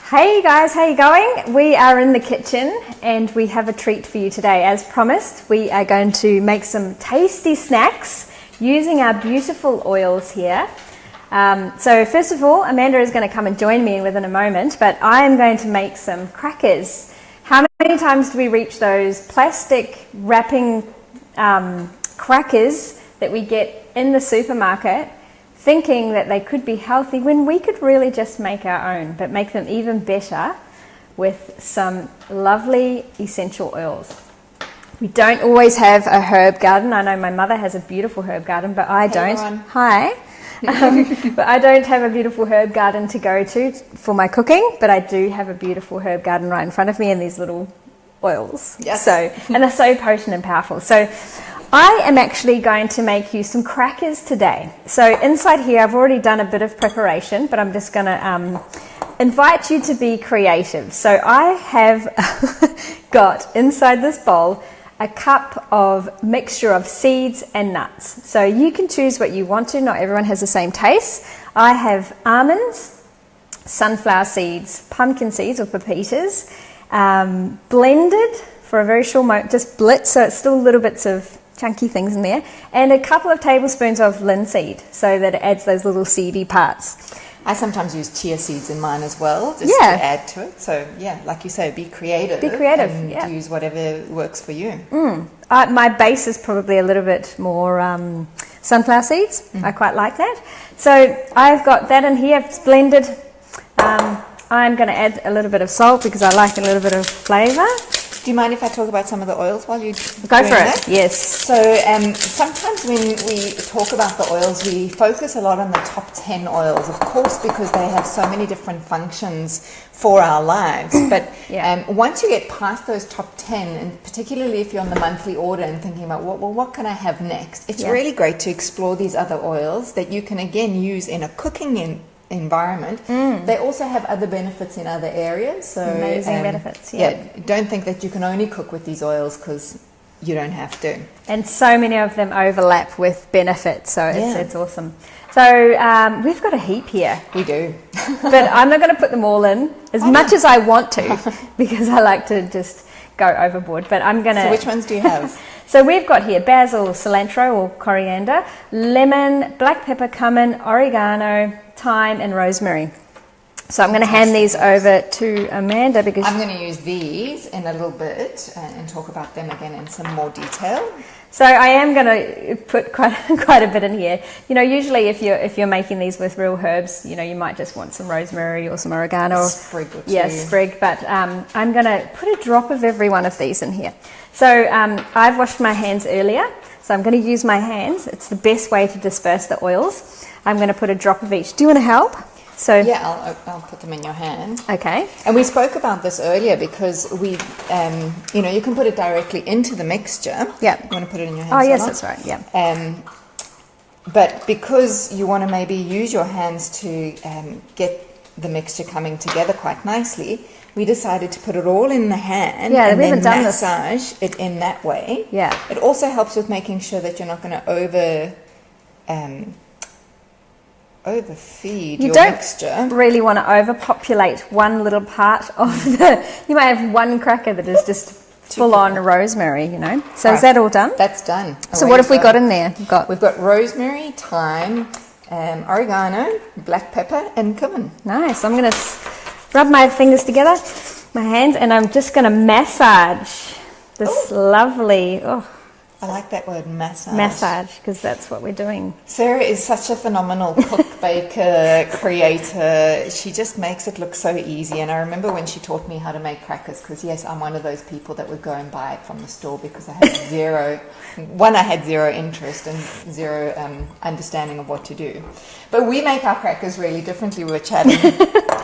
Hey guys, how you going? We are in the kitchen and we have a treat for you today. As promised, we are going to make some tasty snacks using our beautiful oils here. So first of all, Amanda is going to come and join me within a moment, but I am going to make some crackers. How many times do we reach those plastic wrapping crackers that we get in the supermarket, thinking that they could be healthy when we could really just make our own, but make them even better with some lovely essential oils. We don't always have a herb garden. I know my mother has a beautiful herb garden, but I don't. Everyone. Hi. But I don't have a beautiful herb garden to go to for my cooking, but I do have a beautiful herb garden right in front of me and these little oils. Yes. And they're so potent and powerful. So I am actually going to make you some crackers today. So inside here, I've already done a bit of preparation, but I'm just going to invite you to be creative. So I have got inside this bowl a cup of mixture of seeds and nuts. So you can choose what you want to. Not everyone has the same taste. I have almonds, sunflower seeds, pumpkin seeds or pepitas, blended for a very short moment, just blitz, so it's still little bits of chunky things in there, and a couple of tablespoons of linseed so that it adds those little seedy parts. I sometimes use chia seeds in mine as well, just to add to it. So yeah, like you say, be creative. And use whatever works for you. My base is probably a little bit more sunflower seeds. I quite like that. So I've got that in here. It's blended. I'm going to add a little bit of salt because I like a little bit of flavour. Do you mind if I talk about some of the oils while you go for it? Yes. So sometimes when we talk about the oils, we focus a lot on the top 10 oils, of course, because they have so many different functions for our lives. But once you get past those top 10, and particularly if you're on the monthly order and thinking about, what can I have next? It's really great to explore these other oils that you can, again, use in a cooking environment. They also have other benefits in other areas. So amazing benefits. Don't think that you can only cook with these oils, because you don't have to. And so many of them overlap with benefits, so it's awesome. So we've got a heap here. We do. But I'm not going to put them all in as much as I want to, because I like to just go overboard. But I'm going to... So which ones do you have? So we've got here basil, cilantro or coriander, lemon, black pepper, cumin, oregano, thyme and rosemary. So I'm going to hand these over to Amanda because I'm going to use these in a little bit and talk about them again in some more detail. So I am going to put quite a bit in here. You know, usually if you're making these with real herbs, you know, you might just want some rosemary or some oregano. Sprig or two. Yeah, sprig. But I'm going to put a drop of every one of these in here. So I've washed my hands earlier, so I'm going to use my hands. It's the best way to disperse the oils. I'm going to put a drop of each. Do you want to help? So yeah, I'll put them in your hand. Okay. And we spoke about this earlier because we, you can put it directly into the mixture. Yeah. You want to put it in your hand? Oh, yes, that's right. Yeah. But because you want to maybe use your hands to get the mixture coming together quite nicely, we decided to put it all in the hand and then massage it in that way. Yeah. It also helps with making sure that you're not going to overfeed your mixture. You don't really want to overpopulate one little part of you might have one cracker that is just full on rosemary, you know. So right. Is that all done? That's done. So what have we got in there? We've got rosemary, thyme, oregano, black pepper and cumin. Nice. I'm going to rub my fingers together, my hands, and I'm just going to massage this lovely... I like that word, massage. Massage, because that's what we're doing. Sarah is such a phenomenal cook, baker, creator. She just makes it look so easy. And I remember when she taught me how to make crackers, because yes, I'm one of those people that would go and buy it from the store because I had zero interest and zero understanding of what to do. But we make our crackers really differently. We were chatting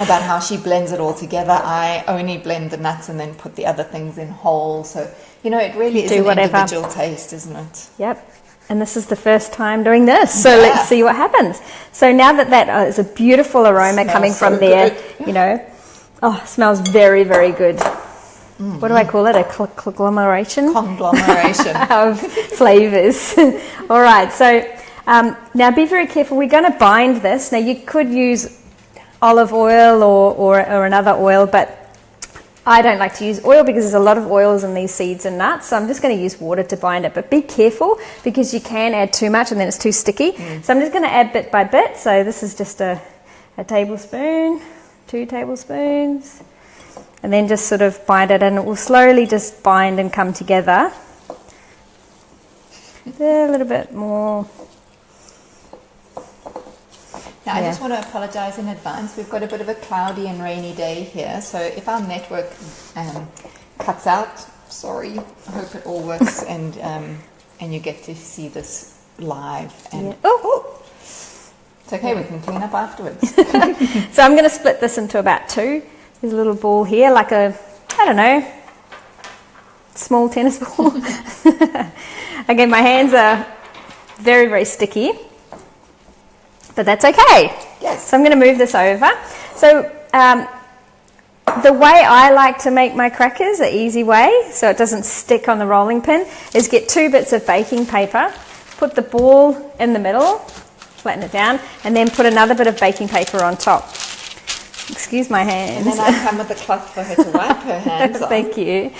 about how she blends it all together. I only blend the nuts and then put the other things in whole. So, you know, it really is an individual taste, isn't it? Yep. And this is the first time doing this, so let's see what happens. So now that is a beautiful aroma coming from there, you know. Oh, it smells very, very good. Mm-hmm. What do I call it? A conglomeration? Conglomeration. Of flavours. All right, so now be very careful. We're going to bind this. Now you could use olive oil or another oil, but I don't like to use oil because there's a lot of oils in these seeds and nuts, so I'm just going to use water to bind it. But be careful because you can add too much and then it's too sticky. So I'm just going to add bit by bit. So this is just a tablespoon, 2 tablespoons, and then just sort of bind it, and it will slowly just bind and come together. A little bit more. Now, I just want to apologise in advance. We've got a bit of a cloudy and rainy day here, so if our network cuts out, sorry. I hope it all works and you get to see this live. And it's okay, we can clean up afterwards. So I'm going to split this into about 2. There's a little ball here, like a, I don't know, small tennis ball. Again, my hands are very, very sticky. But that's okay. Yes. So I'm going to move this over. So the way I like to make my crackers, the easy way, so it doesn't stick on the rolling pin, is get 2 bits of baking paper, put the ball in the middle, flatten it down, and then put another bit of baking paper on top. Excuse my hands. And then I come with a cloth for her to wipe her hands on. Thank you.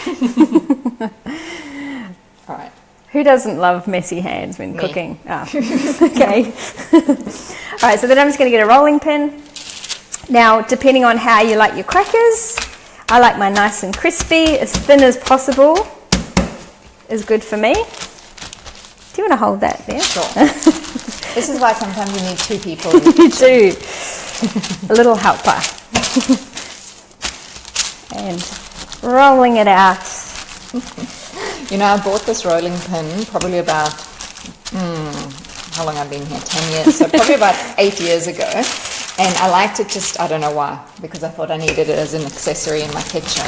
All right. Who doesn't love messy hands when Me. cooking? Oh, okay. All right, so then I'm just going to get a rolling pin. Now, depending on how you like your crackers, I like mine nice and crispy, as thin as possible is good for me. Do you want to hold that there? Sure. This is why sometimes you need 2 people. You do. A little helper. And rolling it out. You know, I bought this rolling pin probably about, how long I've been here, 10 years, so probably about 8 years ago. And I liked it just, I don't know why, because I thought I needed it as an accessory in my kitchen.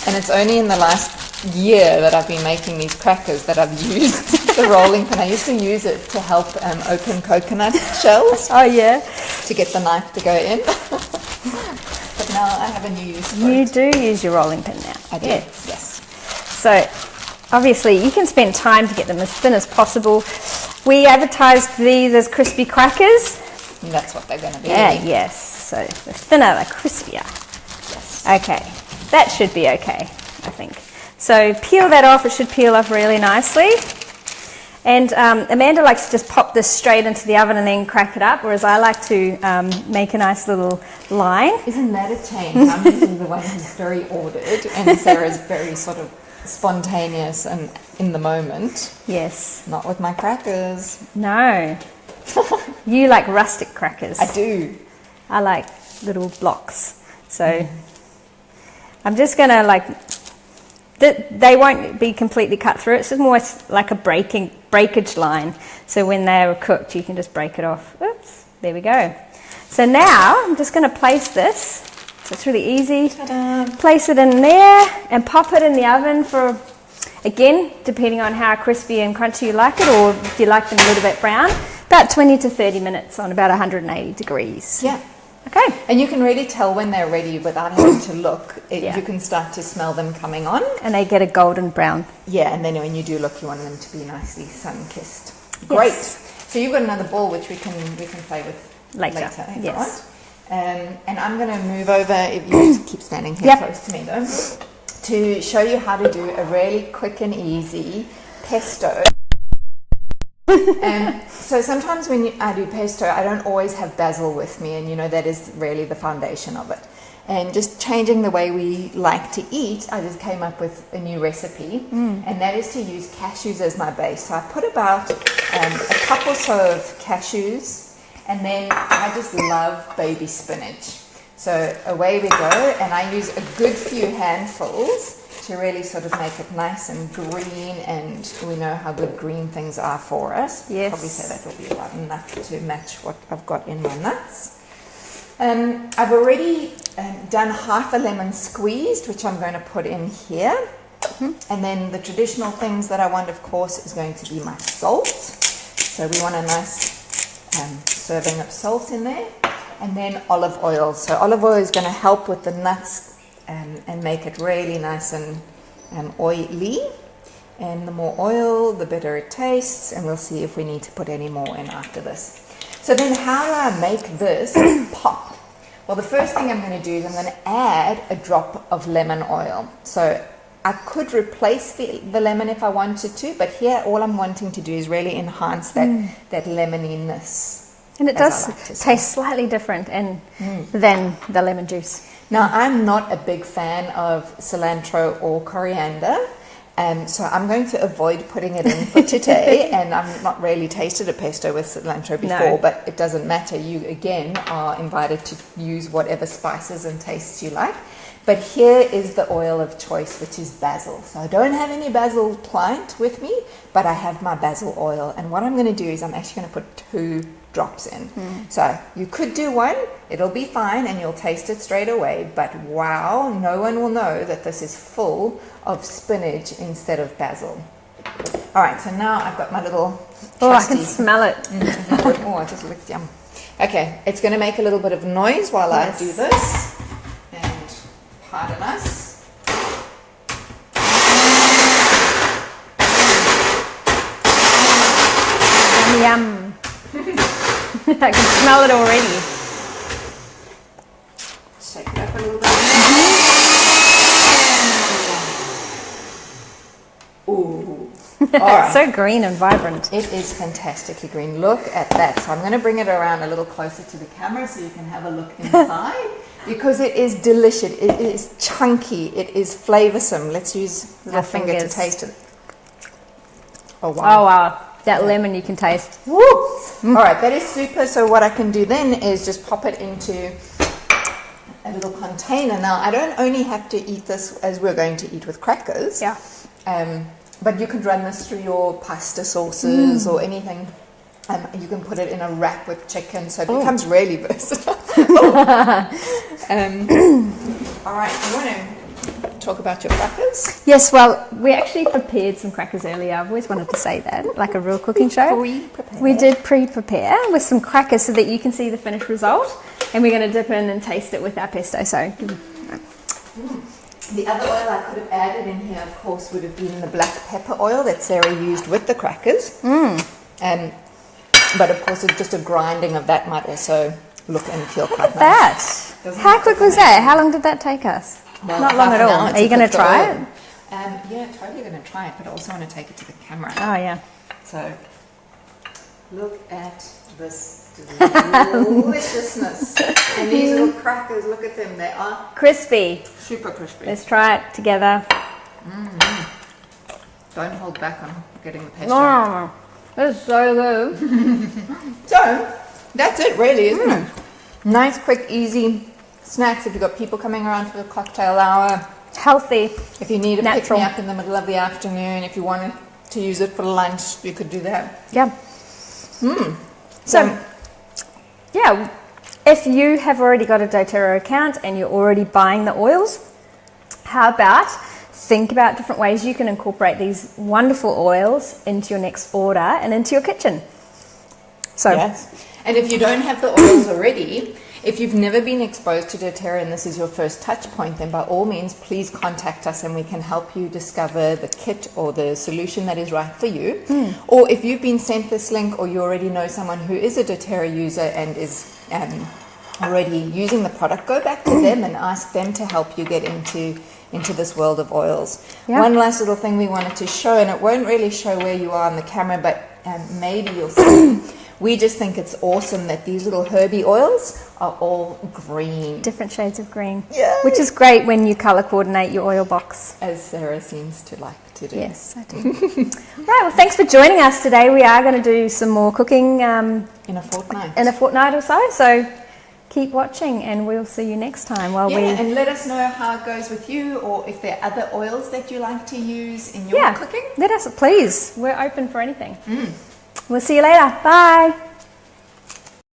And it's only in the last year that I've been making these crackers that I've used the rolling pin. I used to use it to help open coconut shells. Oh, yeah. To get the knife to go in. But now I have a new use for You it. do use your rolling pin now. I do, Yes. yes. So, obviously, you can spend time to get them as thin as possible. We advertised these as crispy crackers. And that's what they're going to be. Yes. So, the thinner, the crispier. Yes. Okay. That should be okay, I think. So, peel that off. It should peel off really nicely. And Amanda likes to just pop this straight into the oven and then crack it up, whereas I like to make a nice little line. Isn't that a change? I'm usually the one who's very ordered, and Sarah's very sort of spontaneous and in the moment. Yes. Not with my crackers. No. You like rustic crackers. I do. I like little blocks. So I'm just going to they won't be completely cut through. It's just more like a breakage line. So when they're cooked, you can just break it off. Oops, there we go. So now I'm just going to place this. So it's really easy. Ta-da. Place it in there and pop it in the oven for, again, depending on how crispy and crunchy you like it, or if you like them a little bit brown, about 20 to 30 minutes on about 180 degrees. Yeah. Okay. And you can really tell when they're ready without having to look. Yeah. You can start to smell them coming on. And they get a golden brown. Yeah, and then when you do look, you want them to be nicely sun-kissed. Great. Yes. So you've got another ball which we can play with Later. if you Yes. want. And I'm going to move over, if you just keep standing here Yep. close to me though, to show you how to do a really quick and easy pesto. So sometimes when I do pesto, I don't always have basil with me, and you know that is really the foundation of it. And just changing the way we like to eat, I just came up with a new recipe, and that is to use cashews as my base. So I put about a cup or so of cashews, and then I just love baby spinach. So away we go, and I use a good few handfuls to really sort of make it nice and green, and we know how good green things are for us. Yes. Probably say that will be about enough to match what I've got in my nuts. I've already done half a lemon squeezed, which I'm going to put in here. And then the traditional things that I want, of course, is going to be my salt. So we want a nice serving of salt in there. And then olive oil. So olive oil is going to help with the nuts and make it really nice and oily. And the more oil, the better it tastes. And we'll see if we need to put any more in after this. So then how do I make this pop? Well, the first thing I'm going to do is I'm going to add a drop of lemon oil. So I could replace the lemon if I wanted to, but here all I'm wanting to do is really enhance that lemoniness. And it does taste slightly different than the lemon juice. Now, I'm not a big fan of cilantro or coriander, so I'm going to avoid putting it in for today. And I've not really tasted a pesto with cilantro before, but it doesn't matter. You, again, are invited to use whatever spices and tastes you like. But here is the oil of choice, which is basil. So I don't have any basil plant with me, but I have my basil oil. And what I'm going to do is I'm actually going to put 2 drops in. So you could do 1, it'll be fine, and you'll taste it straight away. But wow, no one will know that this is full of spinach instead of basil. All right, so now I've got my little trusty. Oh, I can smell it. Oh, I just licked yum. Okay, it's going to make a little bit of noise while I do this. Pardon us. Yum. I can smell it already. Shake it up a little bit. Ooh. It's so green and vibrant. It is fantastically green. Look at that. So I'm going to bring it around a little closer to the camera so you can have a look inside. Because it is delicious, it is chunky, it is flavoursome. Let's use our finger to taste it. Oh wow. Oh wow, that lemon you can taste. Woo! Alright, that is super. So what I can do then is just pop it into a little container. Now, I don't only have to eat this as we're going to eat with crackers. Yeah. But you could run this through your pasta sauces or anything. You can put it in a wrap with chicken, so it becomes really versatile. All right, you want to talk about your crackers? Yes, well, we actually prepared some crackers earlier. I've always wanted to say that, like a real cooking show. Pre-prepared. We did pre-prepare with some crackers so that you can see the finished result. And we're going to dip in and taste it with our pesto. So, the other oil I could have added in here, of course, would have been the black pepper oil that Sarah used with the crackers. But of course, just a grinding of that might also look and feel quite nice. How quick was that? How long did that take us? Well, not long at all. Are you going to try it? Yeah, totally going to try it, but I also want to take it to the camera. Oh, yeah. So, look at this deliciousness. And these little crackers, look at them. They are crispy. Super crispy. Let's try it together. Don't hold back on getting the pesto. Oh, that's so good. So, that's it really, isn't it? Nice, quick, easy snacks if you've got people coming around for the cocktail hour. Healthy. If you need to pick natural. me up in the middle of the afternoon, if you wanted to use it for lunch, you could do that. Yeah. So, yeah, if you have already got a doTERRA account and you're already buying the oils, how about think about different ways you can incorporate these wonderful oils into your next order and into your kitchen. So, yes. And if you don't have the oils already, if you've never been exposed to doTERRA and this is your first touch point, then by all means, please contact us and we can help you discover the kit or the solution that is right for you. Or if you've been sent this link or you already know someone who is a doTERRA user and is already using the product, go back to them and ask them to help you get into this world of oils. Yeah. One last little thing we wanted to show, and it won't really show where you are on the camera, but maybe you'll see. We just think it's awesome that these little herby oils are all green. Different shades of green. Yeah. Which is great when you colour coordinate your oil box. As Sarah seems to like to do. Yes, I do. Right, well, thanks for joining us today. We are going to do some more cooking. In a fortnight. In a fortnight or so. So keep watching and we'll see you next time. And let us know how it goes with you or if there are other oils that you like to use in your cooking. Let us, please. We're open for anything. We'll see you later. Bye.